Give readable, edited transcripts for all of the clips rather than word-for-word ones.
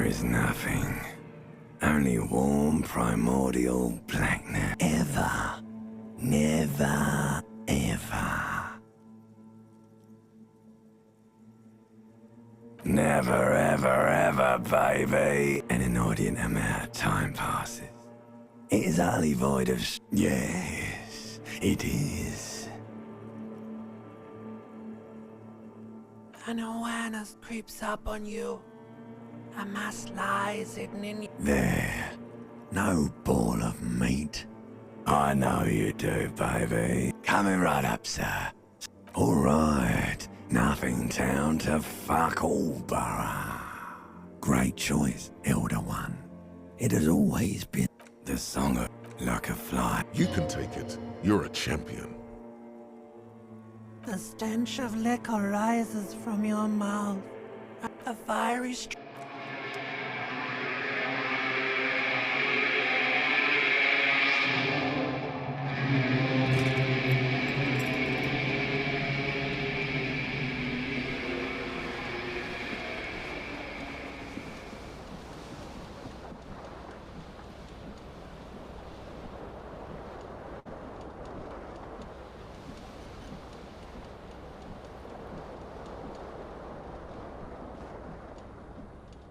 is nothing. Only warm primordial blackness. Ever. Never, ever. Never, ever, ever, baby. An inordinate amount of time passes. It is utterly void of... Yes, it is. An awareness creeps up on you. A mass lies hidden in you. There. No ball of meat. I know you do, baby. Coming right up, sir. All right. Nothing town to fuck all borough. Great choice, Elder One. It has always been the song of like a fly. You can take it. You're a champion. The stench of liquor rises from your mouth. A fiery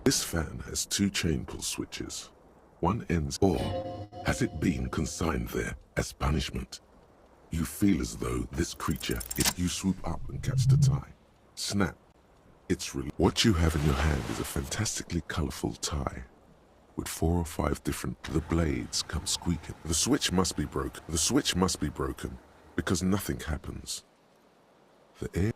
This fan has 2 chain pull switches. One ends, or has it been consigned there as punishment? You feel as though this creature is... You swoop up and catch the tie. Snap. It's really... What you have in your hand is a fantastically colorful tie. With 4 or 5 different... The blades come squeaking. The switch must be broken. The switch must be broken, because nothing happens. The air...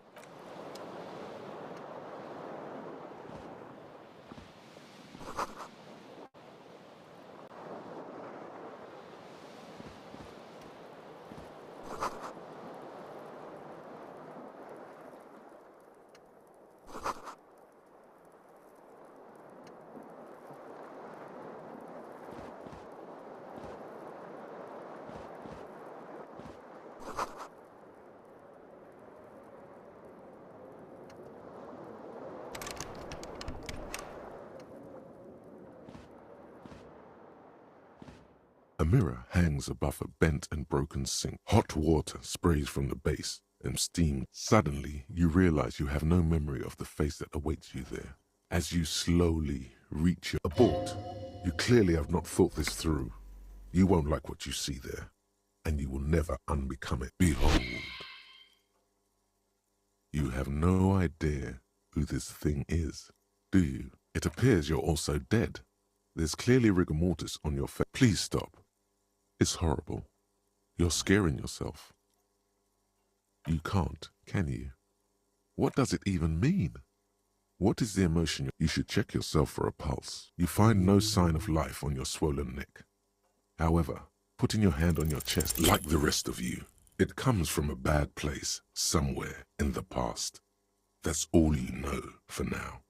A mirror hangs above a bent and broken sink. Hot water sprays from the base and steam. Suddenly, you realize you have no memory of the face that awaits you there. As you slowly reach your abort, you clearly have not thought this through. You won't like what you see there, and you will never unbecome it. Behold. You have no idea who this thing is, do you? It appears you're also dead. There's clearly rigor mortis on your face. Please stop. It's horrible. You're scaring yourself. You can't, can you? What does it even mean? What is the emotion? You should check yourself for a pulse. You find no sign of life on your swollen neck. However, putting your hand on your chest, like the rest of you, it comes from a bad place, somewhere in the past. That's all you know for now.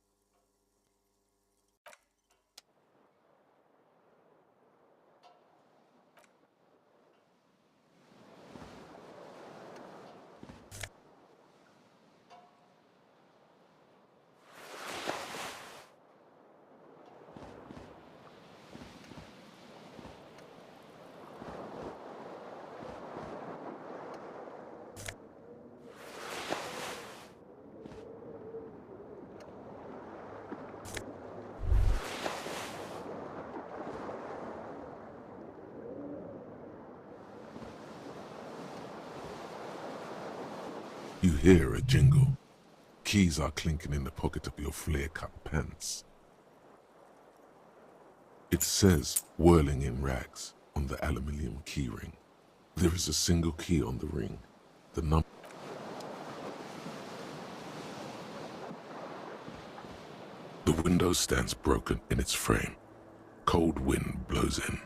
You hear a jingle. Keys are clinking in the pocket of your flare-cut pants. It says, whirling in rags, on the aluminium keyring. There is a single key on the ring. The number... The window stands broken in its frame. Cold wind blows in.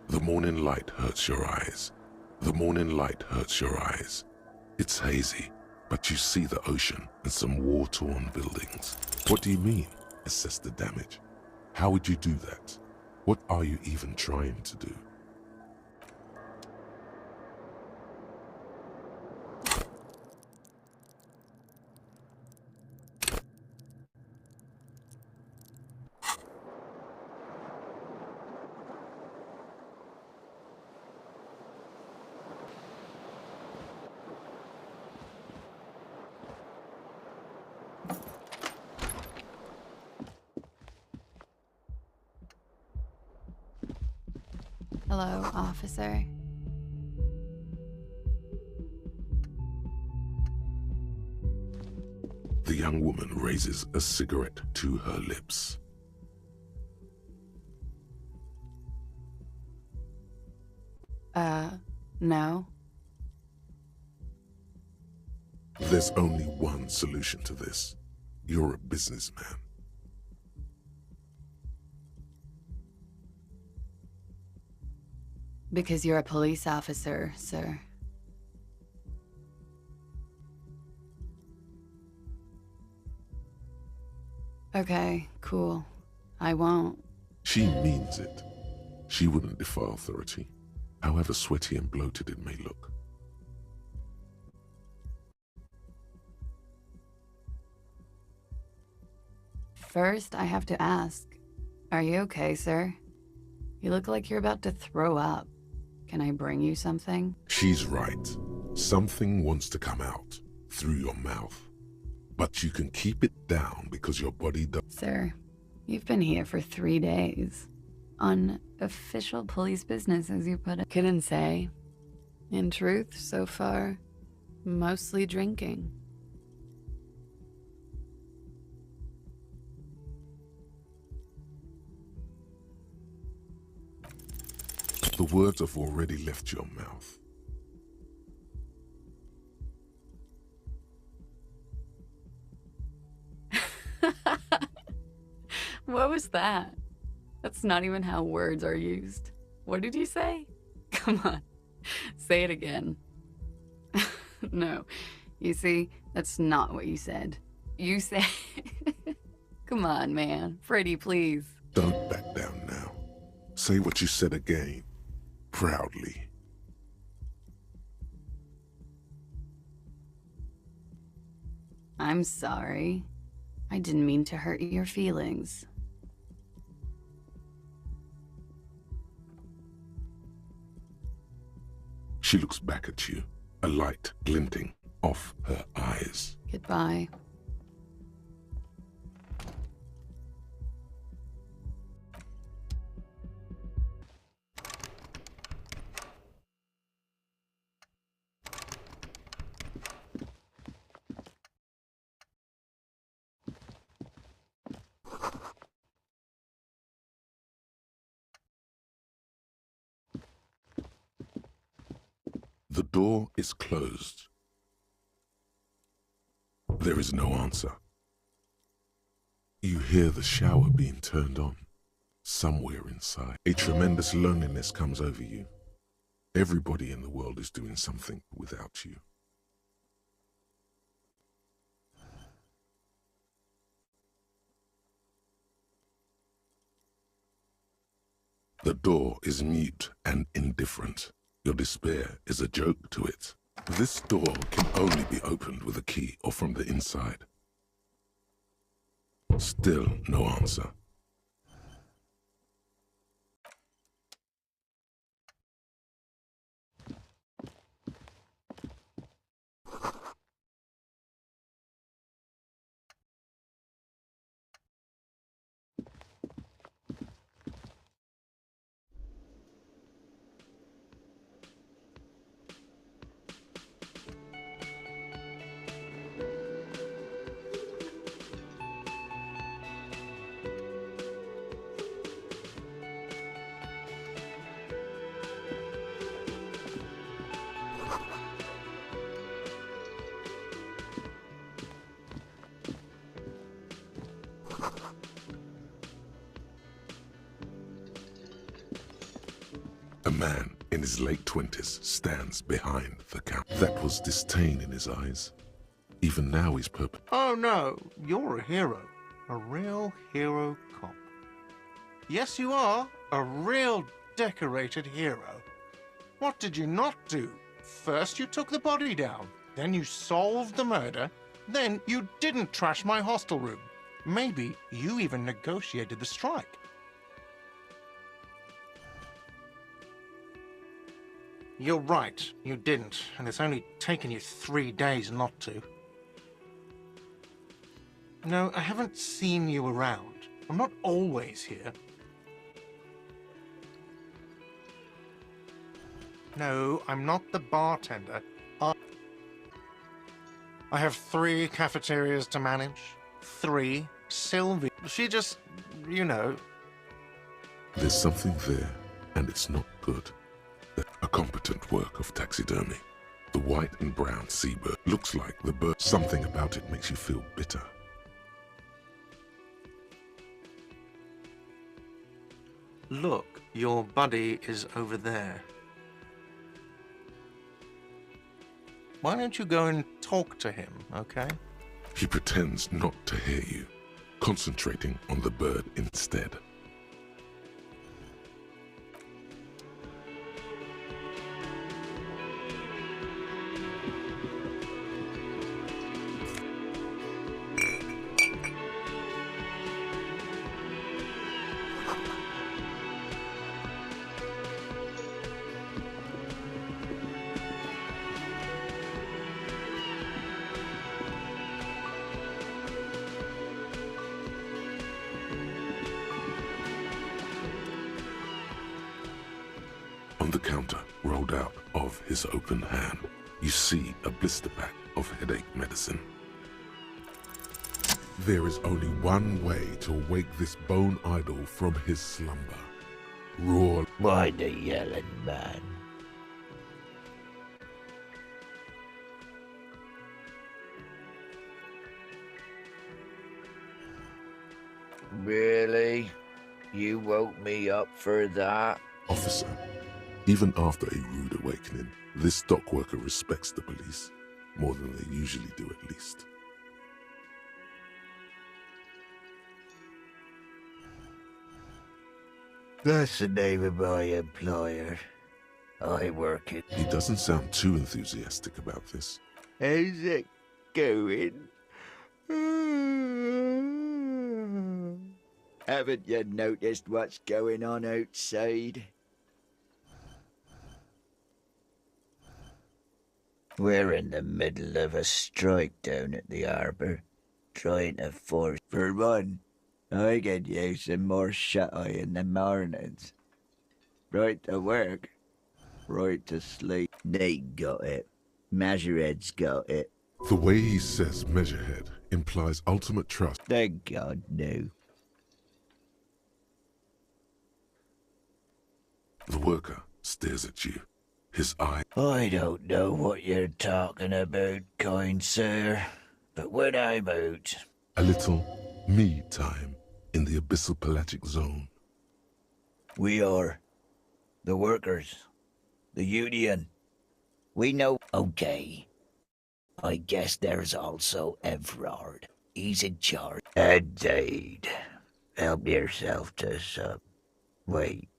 The morning light hurts your eyes. The morning light hurts your eyes. It's hazy, but you see the ocean and some war-torn buildings. What do you mean? Assess the damage. How would you do that? What are you even trying to do? Hello, officer. The young woman raises a cigarette to her lips. No. There's only one solution to this. You're a businessman. Because you're a police officer, sir. Okay, cool. I won't. She means it. She wouldn't defy authority, however sweaty and bloated it may look. First, I have to ask, are you okay, sir? You look like you're about to throw up. Can I bring you something? She's right. Something wants to come out through your mouth. But you can keep it down because your body does. Sir, you've been here for 3 days. On official police business, as you put it. Couldn't say. In truth, so far, mostly drinking. The words have already left your mouth. What was that? That's not even how words are used. What did you say? Come on, say it again. No, you see, that's not what you said. You said... Come on, man. Freddie, please. Don't back down now. Say what you said again. Proudly. I'm sorry. I didn't mean to hurt your feelings. She looks back at you, a light glinting off her eyes. Goodbye. The door is closed. There is no answer. You hear the shower being turned on. Somewhere inside, a tremendous loneliness comes over you. Everybody in the world is doing something without you. The door is mute and indifferent. Your despair is a joke to it. This door can only be opened with a key or from the inside. Still no answer. A man in his late 20s stands behind the counter. That was disdain in his eyes. Even now he's purple. Oh no, you're a hero. A real hero cop. Yes, you are. A real decorated hero. What did you not do? First you took the body down, then you solved the murder, then you didn't trash my hostel room. Maybe you even negotiated the strike. You're right, you didn't, and it's only taken you 3 days not to. No, I haven't seen you around. I'm not always here. No, I'm not the bartender. I have 3 cafeterias to manage. 3. Sylvie. She just, you know. There's something there, and it's not good. A competent work of taxidermy. The white and brown seabird looks like the bird. Something about it makes you feel bitter. Look, your buddy is over there. Why don't you go and talk to him, okay? He pretends not to hear you, concentrating on the bird instead. On the counter, rolled out of his open hand, you see a blister pack of headache medicine. There is only one way to wake this bone idol from his slumber. Roar. Why the yelling, man? Really? You woke me up for that? Officer, even after a rude awakening, this dock worker respects the police more than they usually do, at least. That's the name of my employer. I work it. He doesn't sound too enthusiastic about this. How's it going? Haven't you noticed what's going on outside? We're in the middle of a strike down at the harbour, trying to force. For one, I get you some more shut-eye in the mornings. Right to work, right to sleep. They got it. Measurehead's got it. The way he says measurehead implies ultimate trust. Thank God, no. The worker stares at you, his eye. I don't know what you're talking about, kind sir, but when I'm out... A little me time in the abyssal pelagic zone. We are the workers, the union. We know... Okay. I guess there's also Everard. He's in charge. Indeed. Help yourself to some... Wait.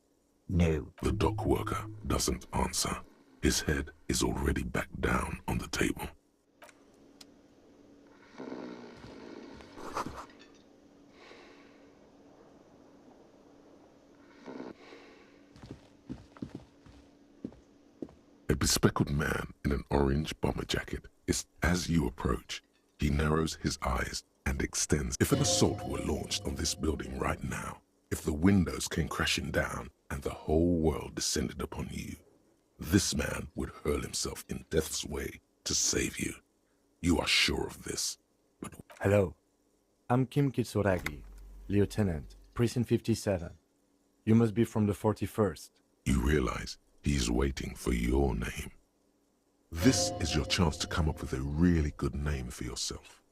No. The dock worker doesn't answer. His head is already back down on the table. A bespectacled man in an orange bomber jacket is, as you approach, he narrows his eyes and extends. If an assault were launched on this building right now, if the windows came crashing down and the whole world descended upon you, this man would hurl himself in death's way to save you. You are sure of this, but... Hello. I'm Kim Kitsuragi, Lieutenant, Precinct 57. You must be from the 41st. You realize he's waiting for your name. This is your chance to come up with a really good name for yourself.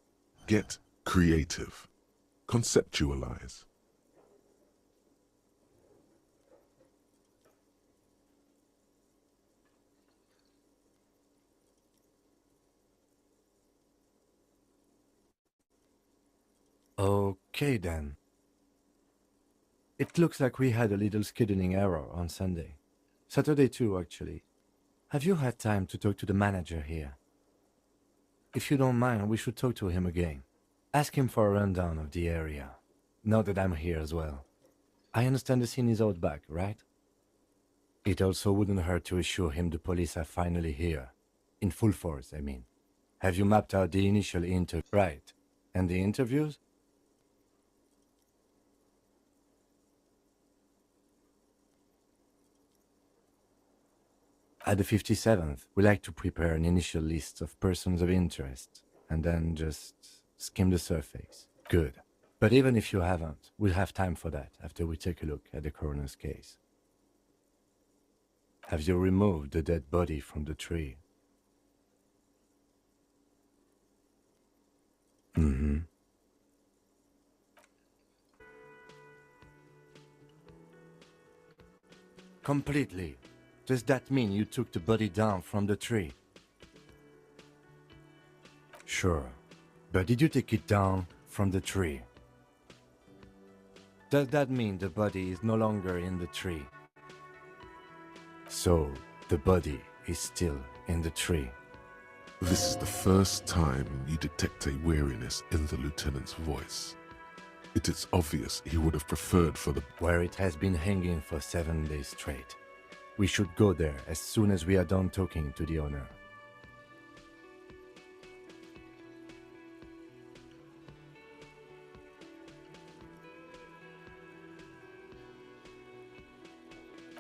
Get creative. Conceptualize. Okay then. It looks like we had a little scheduling error on Sunday. Saturday too, actually. Have you had time to talk to the manager here? If you don't mind, we should talk to him again. Ask him for a rundown of the area. Now that I'm here as well. I understand the scene is out back, right? It also wouldn't hurt to assure him the police are finally here. In full force, I mean. Have you mapped out the initial right? And the interviews? At the 57th, we like to prepare an initial list of persons of interest, and then just skim the surface. Good. But even if you haven't, we'll have time for that after we take a look at the coroner's case. Have you removed the dead body from the tree? Mm-hmm. Completely. Does that mean you took the body down from the tree? Sure. But did you take it down from the tree? Does that mean the body is no longer in the tree? So, the body is still in the tree. This is the first time you detect a weariness in the lieutenant's voice. It is obvious he would have preferred for the... Where it has been hanging for 7 days straight. We should go there as soon as we are done talking to the owner.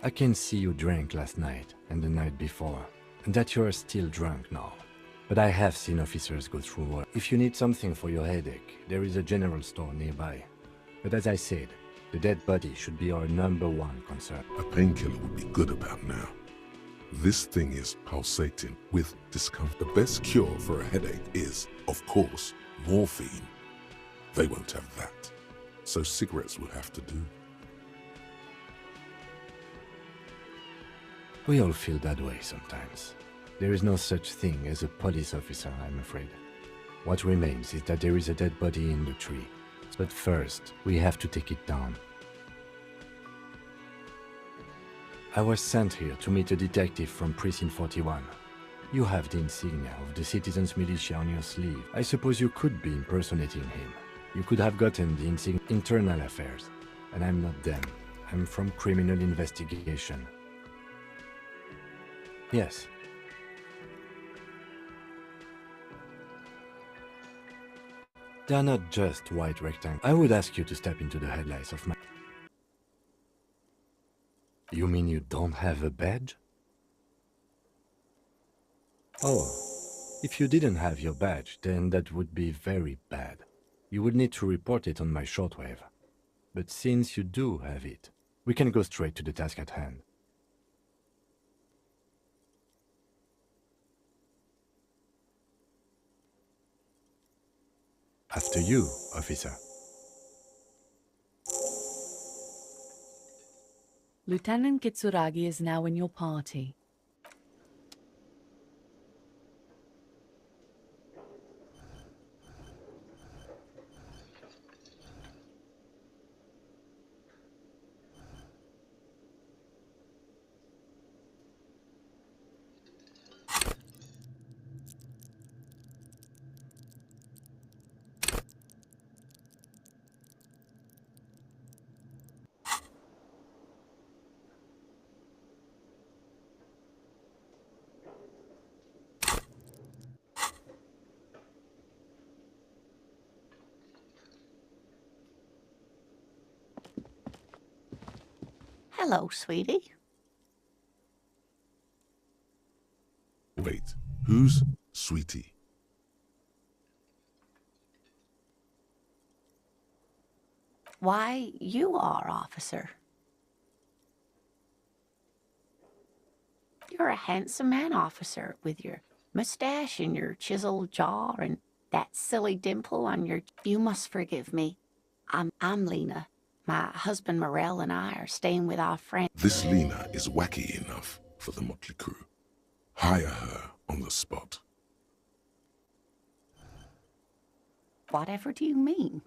I can see you drank last night and the night before, and that you are still drunk now. But I have seen officers go through work. If you need something for your headache, there is a general store nearby. But as I said, the dead body should be our #1 concern. A painkiller would be good about now. This thing is pulsating with discomfort. The best cure for a headache is, of course, morphine. They won't have that, so cigarettes will have to do. We all feel that way sometimes. There is no such thing as a police officer, I'm afraid. What remains is that there is a dead body in the tree. But first, we have to take it down. I was sent here to meet a detective from Precinct 41. You have the insignia of the Citizens Militia on your sleeve. I suppose you could be impersonating him. You could have gotten the insignia internal affairs. And I'm not them. I'm from criminal investigation. Yes. They are not just white rectangles. I would ask you to step into the headlights of my... You mean you don't have a badge? Oh, if you didn't have your badge, then that would be very bad. You would need to report it on my shortwave. But since you do have it, we can go straight to the task at hand. After you, officer. Lieutenant Kitsuragi is now in your party. Hello, sweetie. Wait, who's Sweetie? Why, you are, officer. You're a handsome man, officer, with your mustache and your chiseled jaw and that silly dimple on your... You must forgive me. I'm Lena. My husband Morel and I are staying with our friend. This Lena is wacky enough for the motley crew. Hire her on the spot. Whatever do you mean?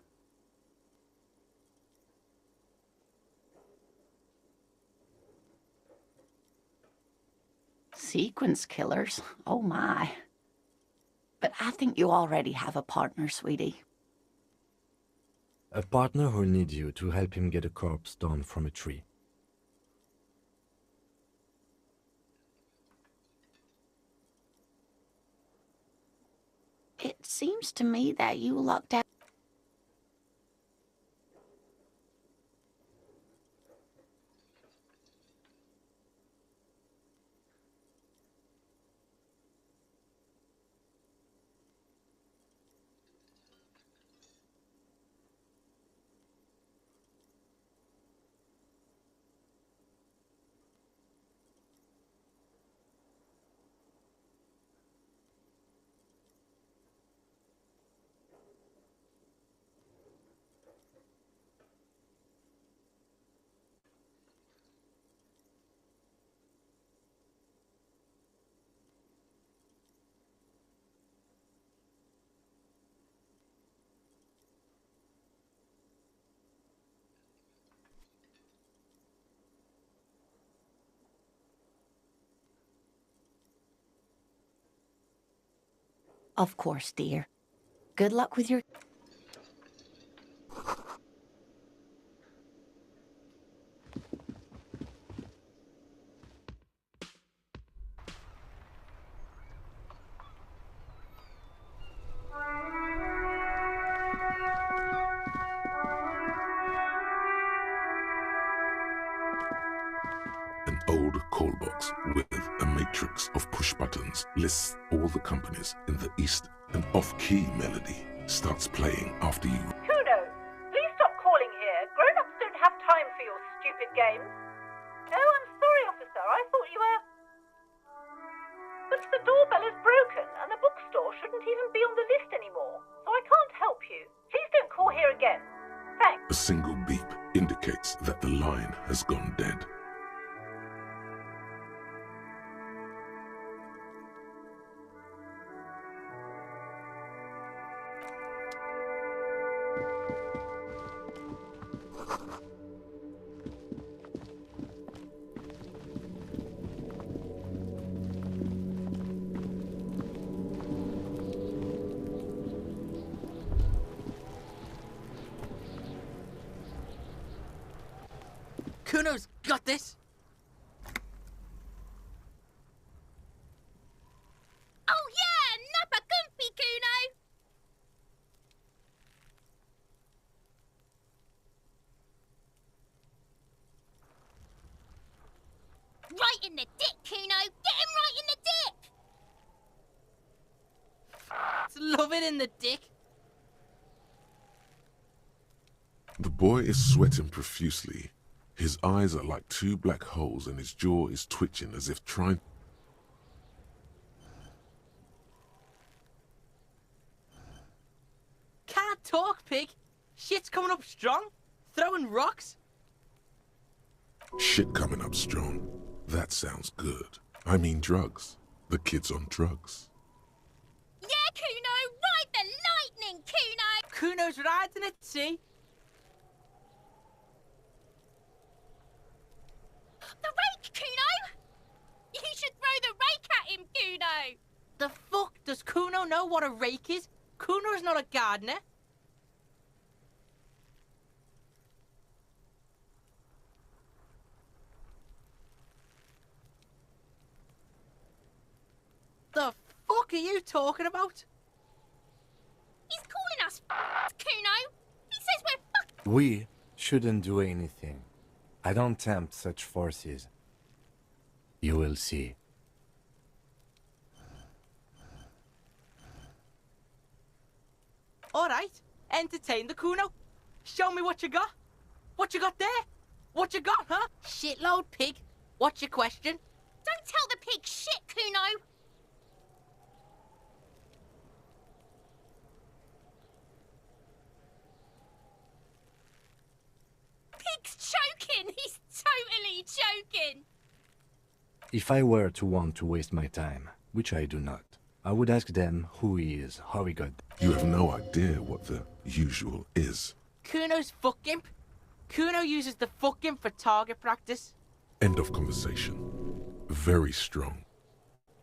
Sequence killers? Oh my. But I think you already have a partner, sweetie. A partner who'll need you to help him get a corpse down from a tree. It seems to me that you lucked out. Of course, dear. Good luck with your... An old call box with a matrix of push buttons lists all the companies in the East. An off-key melody starts playing after you. Kuno, please stop calling here. Grown-ups don't have time for your stupid games. Oh, I'm sorry, officer. I thought you were... But the doorbell is broken, and the bookstore shouldn't even be on the list anymore, so I can't help you. Please don't call here again. Thanks. A single beep indicates that the line has gone dead. Kuno's got this. Oh yeah, nappa gumpy, Kuno! Right in the dick, Kuno! Get him right in the dick! Love it in the dick. The boy is sweating profusely. His eyes are like two black holes and his jaw is twitching as if trying... Can't talk, pig. Shit's coming up strong. Throwing rocks. Shit coming up strong. That sounds good. I mean drugs. The kid's on drugs. Yeah, Kuno! Ride the lightning, Kuno! Kuno's riding it, see? The rake, Kuno! You should throw the rake at him, Kuno! The fuck? Does Kuno know what a rake is? Kuno's not a gardener. The fuck are you talking about? He's calling us Kuno! He says we're fuck... We shouldn't do anything. I don't tempt such forces. You will see. All right, entertain the Kuno. Show me what you got. What you got there? What you got, huh? Shitload pig. What's your question? Don't tell the pig shit, Kuno! Pig's choking! He's totally choking! If I were to want to waste my time, which I do not, I would ask them who he is, how he got there. You have no idea what the usual is. Kuno's fuck gimp. Kuno uses the fuck gimp for target practice. End of conversation. Very strong.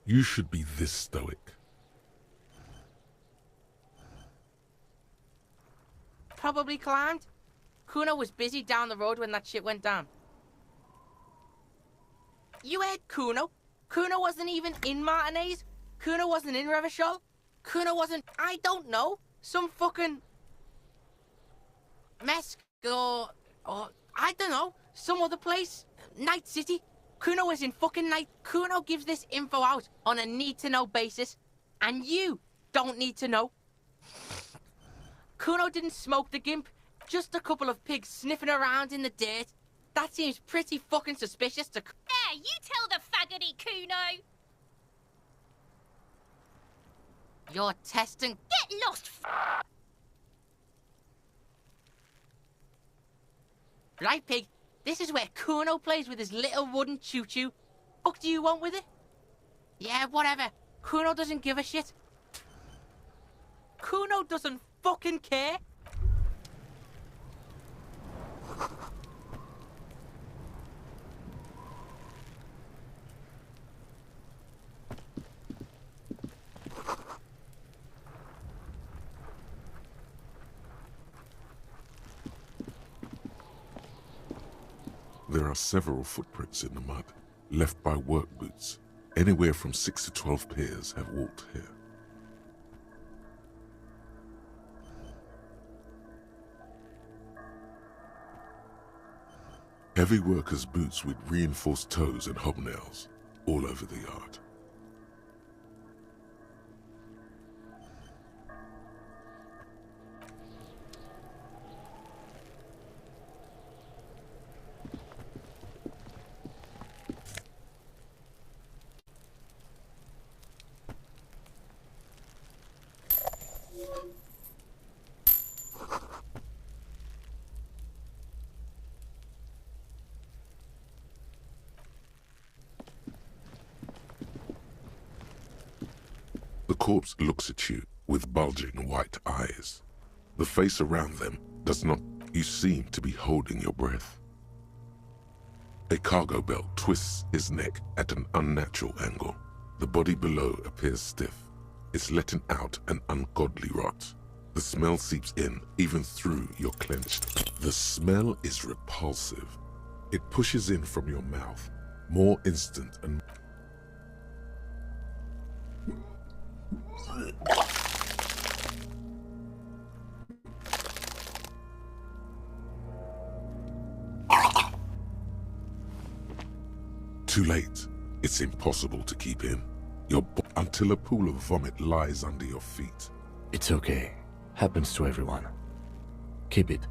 You should be this stoic. Probably climbed. Kuno was busy down the road when that shit went down. You heard Kuno? Kuno wasn't even in Martinez. Kuno wasn't in Revachol. Kuno wasn't, I don't know, some fucking... Mesk or I don't know, some other place. Night City. Kuno was in fucking Night. Kuno gives this info out on a need-to-know basis. And you don't need to know. Kuno didn't smoke the gimp. Just a couple of pigs sniffing around in the dirt. That seems pretty fucking suspicious to... Yeah, you tell the faggoty, Kuno! You're testing... Get lost, Right, pig. This is where Kuno plays with his little wooden choo-choo. What do you want with it? Yeah, whatever. Kuno doesn't give a shit. Kuno doesn't fucking care. There are several footprints in the mud, left by work boots. Anywhere from 6 to 12 pairs have walked here. Heavy workers' boots with reinforced toes and hobnails all over the yard. The corpse looks at you with bulging white eyes. The face around them does not. You seem to be holding your breath. A cargo belt twists his neck at an unnatural angle. The body below appears stiff. It's letting out an ungodly rot. The smell seeps in, even through your clenched. The smell is repulsive. It pushes in from your mouth, more instant and too late. It's impossible to keep in. Until a pool of vomit lies under your feet. It's okay. Happens to everyone. Keep it.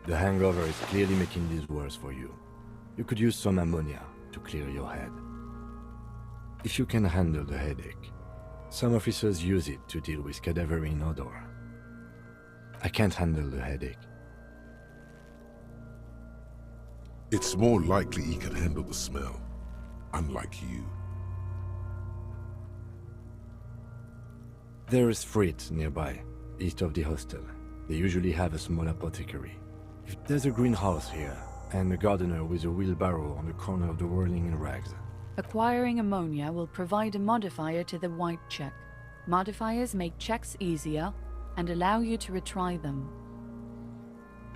The hangover is clearly making this worse for you. You could use some ammonia to clear your head. If you can handle the headache, some officers use it to deal with cadaverine odor. I can't handle the headache. It's more likely he can handle the smell, unlike you. There is Fritz nearby, east of the hostel. They usually have a small apothecary. If there's a greenhouse here, and a gardener with a wheelbarrow on the corner of the whirling rags. Acquiring ammonia will provide a modifier to the white check. Modifiers make checks easier and allow you to retry them.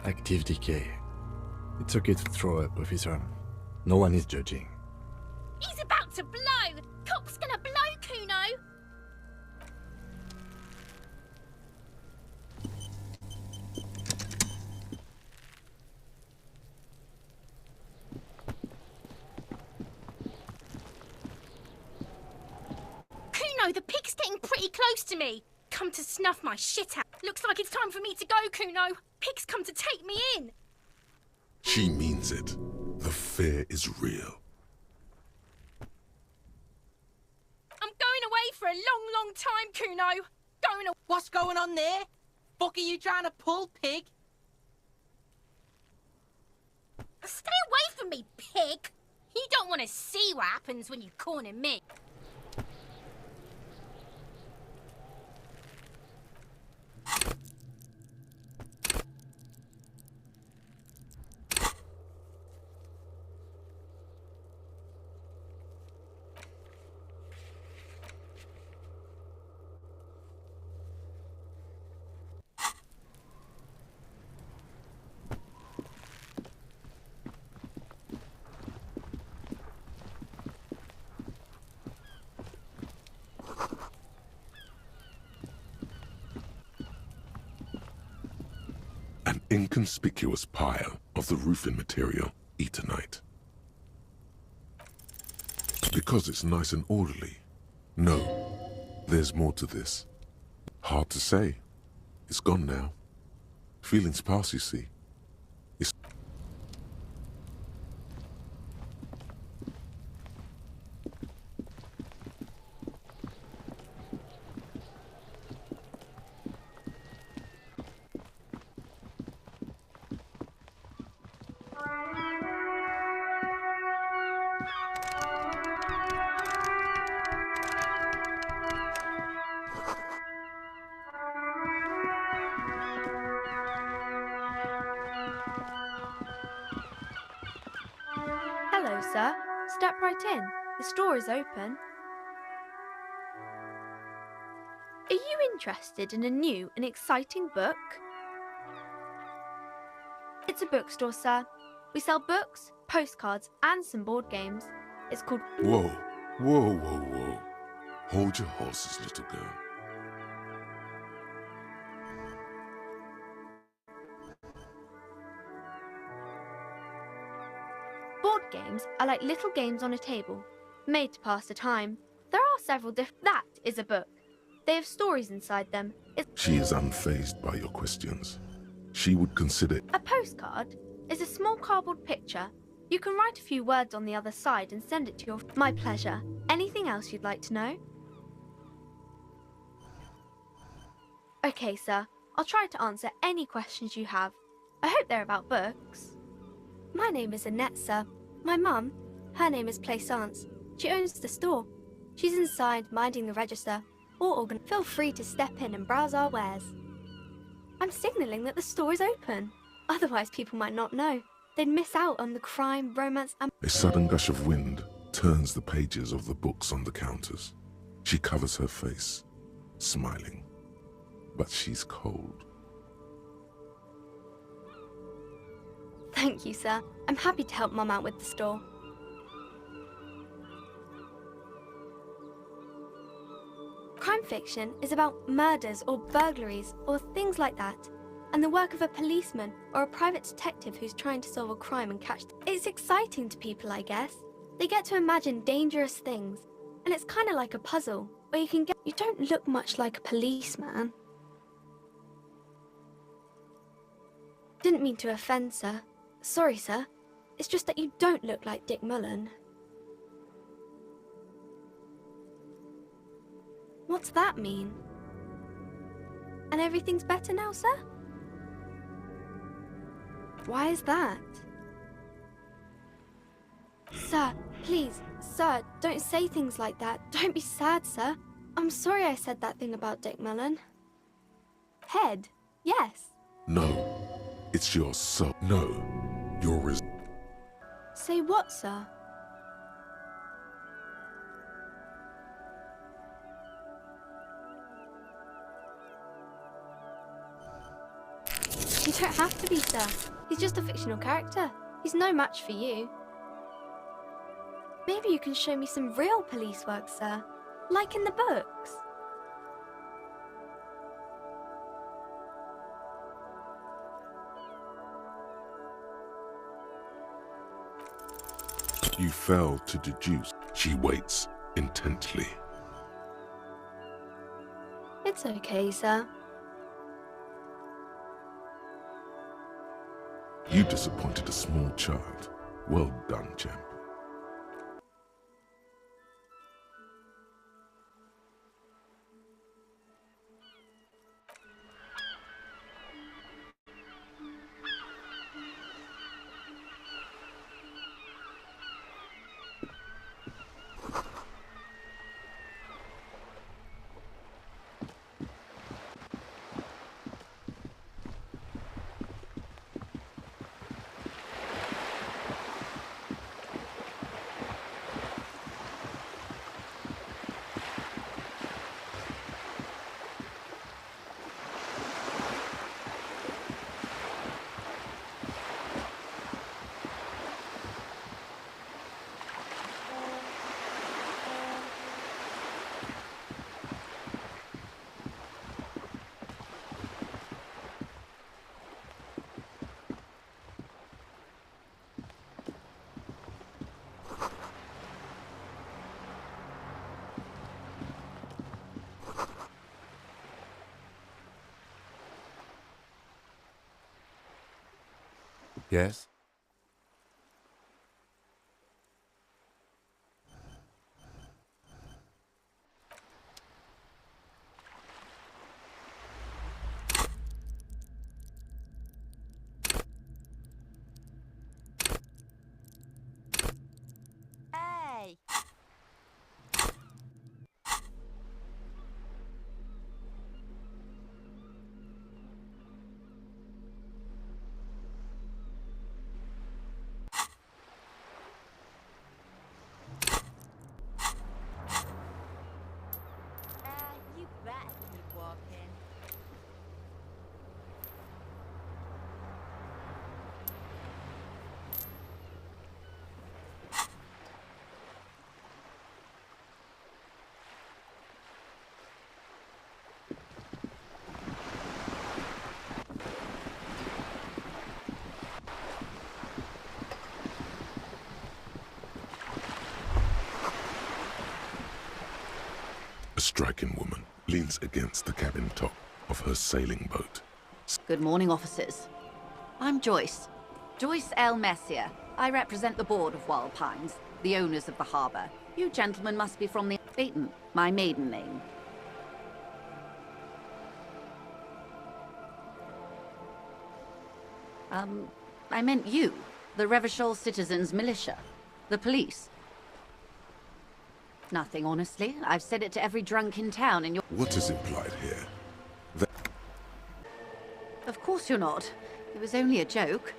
Active decay. It's okay to throw up, officer. No one is judging. He's about to blow! Cop's gonna blow, Kuno! Kuno, the pig's getting pretty close to me. Come to snuff my shit out. Looks like it's time for me to go, Kuno. Pig's come to take me in. She means it. The fear is real. I'm going away for a long, long time, Kuno. What's going on there? Fuck are you trying to pull, pig? Stay away from me, pig. You don't want to see what happens when you corner me. An inconspicuous pile of the roofing material, Eternite. Because it's nice and orderly. No, there's more to this. Hard to say. It's gone now. Feelings pass, you see. It's Hello, sir. Step right in. The store is open. Are you interested in a new and exciting book? It's a bookstore, sir. We sell books, postcards, and some board games. It's called... Whoa, whoa, whoa, whoa. Hold your horses, little girl. Board games are like little games on a table, made to pass the time. There are several different... That is a book. They have stories inside them. She is unfazed by your questions. She would consider... A postcard is a small cardboard picture. You can write a few words on the other side and send it to your... My pleasure. Anything else you'd like to know? Okay, sir. I'll try to answer any questions you have. I hope they're about books. My name is Annette, sir. My mum, her name is Plaisance. She owns the store. She's inside, minding the register. Feel free to step in and browse our wares. I'm signalling that the store is open. Otherwise, people might not know. They'd miss out on the crime, romance, and... A sudden gush of wind turns the pages of the books on the counters. She covers her face, smiling. But she's cold. Thank you, sir. I'm happy to help Mum out with the store. Crime fiction is about murders or burglaries or things like that, and the work of a policeman or a private detective who's trying to solve a crime and catch... It's exciting to people, I guess. They get to imagine dangerous things, and it's kind of like a puzzle, where you can get... You don't look much like a policeman. Didn't mean to offend, sir. Sorry, sir. It's just that you don't look like Dick Mullen. What's that mean? And everything's better now, sir? Why is that? Sir, please, sir, don't say things like that. Don't be sad, sir. I'm sorry I said that thing about Dick Mullen. Head, yes. No, it's your soul. No, your Say what, sir? You don't have to be, sir. He's just a fictional character. He's no match for you. Maybe you can show me some real police work, sir. Like in the books. You fail to deduce. She waits intently. It's okay, sir. You disappointed a small child. Well done, champ. Yes? Hey! striking woman leans against the cabin top of her sailing boat. Good morning, officers. I'm Joyce. Joyce L. Messier. I represent the board of Wild Pines, the owners of the harbour. You gentlemen must be from the Beaton, my maiden name. I meant you, the Revachol Citizens Militia, the police. Nothing, honestly. I've said it to every drunk in town and you're— What is implied here? Of course you're not. It was only a joke.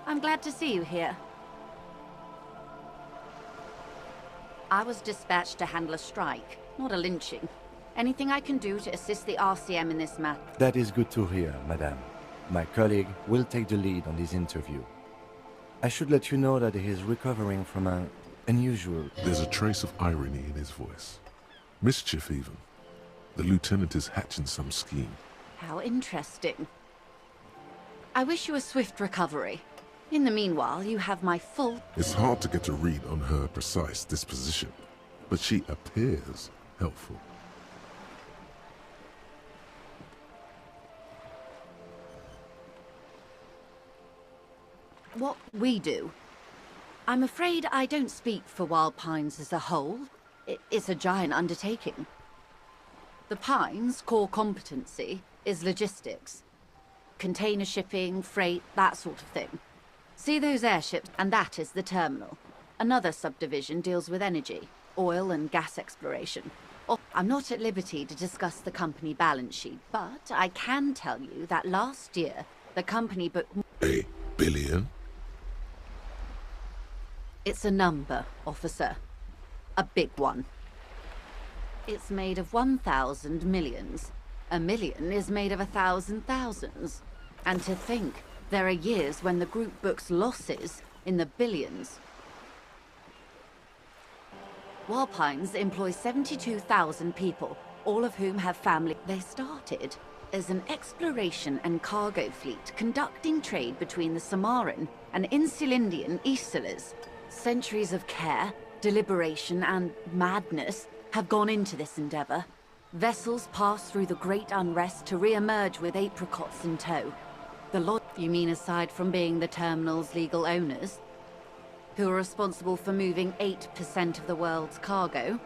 I'm glad to see you here. I was dispatched to handle a strike, not a lynching. Anything I can do to assist the RCM in this matter? That is good to hear, madame. My colleague will take the lead on this interview. I should let you know that he is recovering from an unusual... There's a trace of irony in his voice. Mischief, even. The lieutenant is hatching some scheme. How interesting. I wish you a swift recovery. In the meanwhile, you have my full... It's hard to get a read on her precise disposition, but she appears helpful. What we do. I'm afraid I don't speak for Wild Pines as a whole. It's a giant undertaking. The Pines' core competency is logistics. Container shipping, freight, that sort of thing. See those airships, and that is the terminal. Another subdivision deals with energy, oil and gas exploration. I'm not at liberty to discuss the company balance sheet, but I can tell you that last year, the company booked... $1 billion? It's a number, officer. A big one. It's made of 1,000 millions. A million is made of 1,000 thousands. And to think, there are years when the group books losses in the billions. Wild Pines employs 72,000 people, all of whom have family. They started as an exploration and cargo fleet conducting trade between the Samaran and Insulindian Isolas. Centuries of care, deliberation, and madness have gone into this endeavor. Vessels pass through the great unrest to re-emerge with apricots in tow. You mean aside from being the terminal's legal owners? Who are responsible for moving 8% of the world's cargo?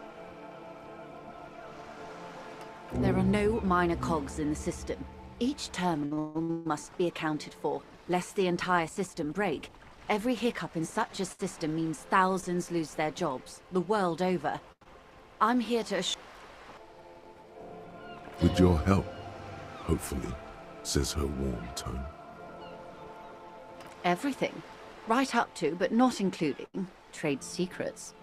There are no minor cogs in the system. Each terminal must be accounted for, lest the entire system break. Every hiccup in such a system means thousands lose their jobs, the world over. I'm here to assure... With your help, hopefully, says her warm tone. Everything. Right up to, but not including, trade secrets.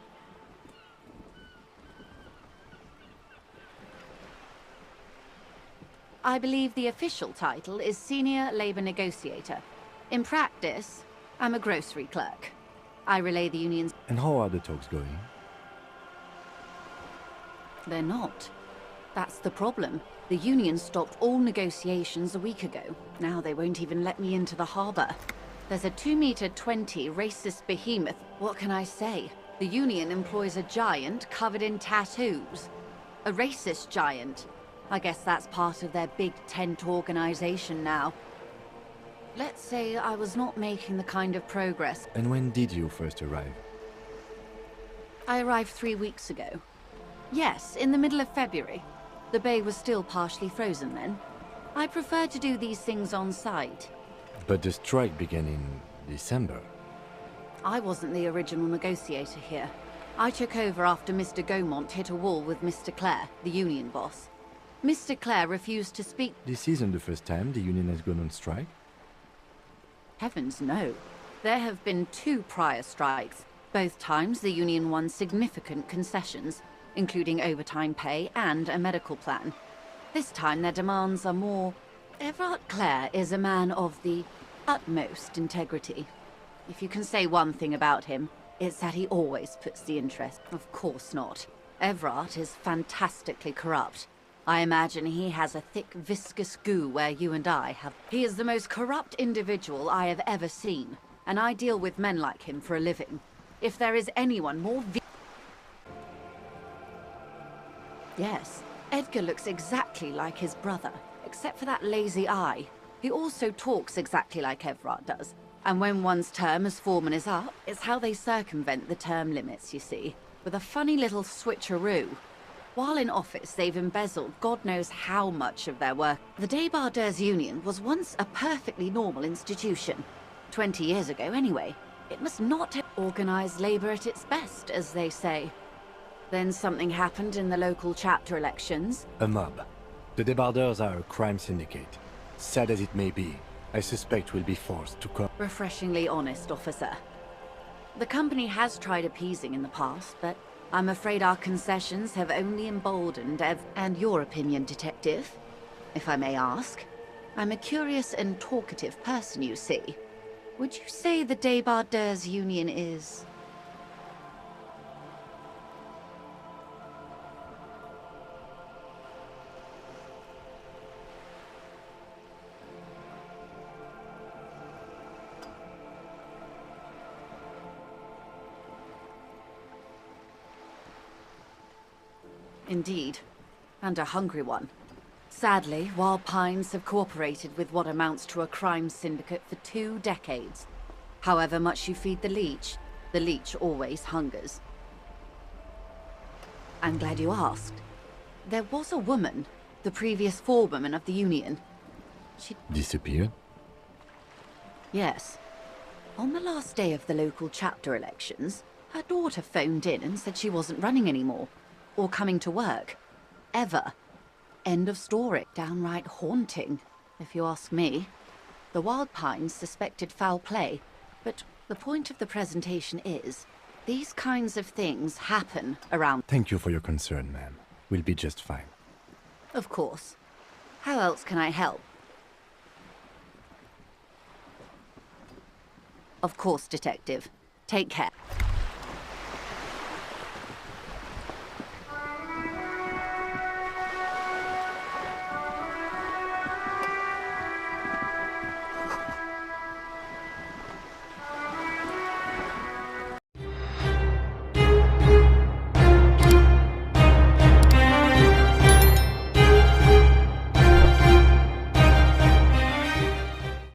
I believe the official title is Senior Labor Negotiator. In practice, I'm a grocery clerk. I relay the union's... And how are the talks going? They're not. That's the problem. The union stopped all negotiations a week ago. Now they won't even let me into the harbor. There's a 2-meter-20 racist behemoth. What can I say? The union employs a giant covered in tattoos. A racist giant. I guess that's part of their big tent organization now. Let's say I was not making the kind of progress. And when did you first arrive? I arrived 3 weeks ago. Yes, in the middle of February. The bay was still partially frozen then. I prefer to do these things on site. But the strike began in December. I wasn't the original negotiator here. I took over after Mr. Gaumont hit a wall with Mr. Clare, the union boss. Mr. Clare refused to speak. This isn't the first time the union has gone on strike? Heavens, no. There have been 2 prior strikes. Both times the union won significant concessions, including overtime pay and a medical plan. This time their demands are more... Everard Clare is a man of the utmost integrity. If you can say one thing about him, it's that he always puts the interest. Of course not. Everard is fantastically corrupt. I imagine he has a thick, viscous goo where you and I have... He is the most corrupt individual I have ever seen, and I deal with men like him for a living. If there is anyone more... Yes, Edgar looks exactly like his brother, except for that lazy eye. He also talks exactly like Evrard does. And when one's term as foreman is up, it's how they circumvent the term limits, you see, with a funny little switcheroo. While in office, they've embezzled God knows how much of their work. The Débardeurs Union was once a perfectly normal institution. 20 years ago, anyway. It must not have organized labor at its best, as they say. Then something happened in the local chapter elections. A mob. The Débardeurs are a crime syndicate. Sad as it may be, I suspect we'll be forced to come. Refreshingly honest, officer. The company has tried appeasing in the past, but I'm afraid our concessions have only emboldened And your opinion, detective, if I may ask? I'm a curious and talkative person, you see. Would you say the Débardeurs Union is... Indeed, and a hungry one. Sadly, Wild Pines have cooperated with what amounts to a crime syndicate for 2 decades. However much you feed the leech always hungers. I'm glad you asked. There was a woman, the previous forewoman of the Union. She disappeared? Yes. On the last day of the local chapter elections, her daughter phoned in and said she wasn't running anymore. Or coming to work. Ever. End of story. Downright haunting, if you ask me. The Wild Pines suspected foul play, but the point of the presentation is, these kinds of things happen around... Thank you for your concern, ma'am. We'll be just fine. Of course. How else can I help? Of course, Detective. Take care.